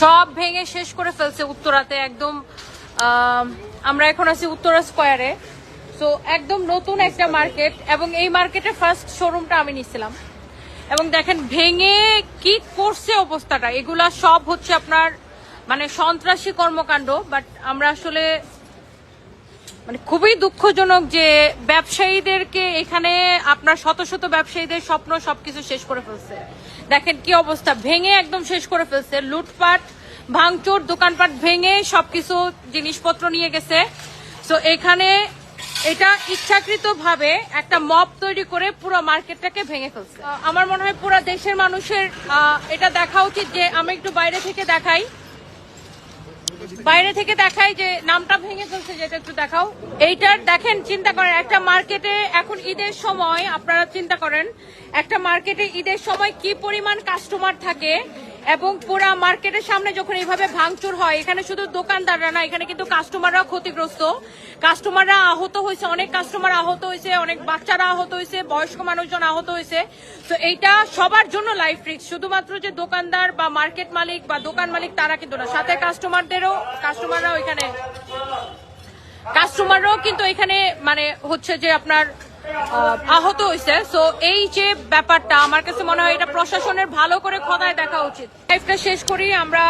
সব ভেঙে শেষ করে ফেলছে উত্তরাতে একদম। আমরা এখন আছি উত্তরা স্কোয়ারে। সো একদম নতুন একটা মার্কেট, এবং এই মার্কেটের ফার্স্ট শোরুমটা আমি নিছিলাম। এবং দেখেন ভেঙে কি করছে অবস্থাটা, এগুলা সব হচ্ছে আপনার মানে সন্ত্রাসী কর্মকাণ্ড। বাট আমরা আসলে মানে খুবই দুঃখজনক যে ব্যবসায়ীদেরকে এখানে আপনার শত শত ব্যবসায়ীদের স্বপ্ন সবকিছু শেষ করে ফেলছে। দেখেন কি অবস্থা, ভেঙে একদম শেষ করে ফেলছে। লুটপাট, ভাঙচুর, দোকানপাট ভেঙে সবকিছু জিনিসপত্র নিয়ে গেছে। তো এখানে এটা ইচ্ছাকৃতভাবে একটা মব তৈরি করে পুরো মার্কেটটাকে ভেঙে ফেলছে। আমার মনে হয় পুরো দেশের মানুষের এটা দেখা উচিত। যে আমি একটু বাইরে থেকে দেখাই যে নামটা ভেঙে ফেলছে, যেটা একটু দেখাও। এইটার দেখেন, চিন্তা করেন একটা মার্কেটে এখন ঈদের সময়, আপনারা চিন্তা করেন একটা মার্কেটে ঈদের সময় কি পরিমাণ কাস্টমার থাকে, এবং পুরা মার্কেটের সামনে যখন এইভাবে ভাঙচুর হয়, এখানে শুধু দোকানদাররা না, এখানে কিন্তু কাস্টমাররাও ক্ষতিগ্রস্ত। কাস্টমাররা আহত হয়েছে, অনেক কাস্টমার আহত হয়েছে, অনেক বাচ্চারা আহত হয়েছে, বয়স্ক মানুষজন আহত হয়েছে। তো এইটা সবার জন্য লাইফ রিস্ক, শুধুমাত্র যে দোকানদার বা মার্কেট মালিক বা দোকান মালিক তারা কিন্তু না, সাথে কাস্টমাররাও কিন্তু এখানে মানে হচ্ছে যে আপনার আহত হয়েছে। সো এই যে ব্যাপারটা, আমার কাছে মনে হয় এটা প্রশাসনের ভালো করে খোদায় দেখা উচিত। লাইফটা শেষ করি আমরা।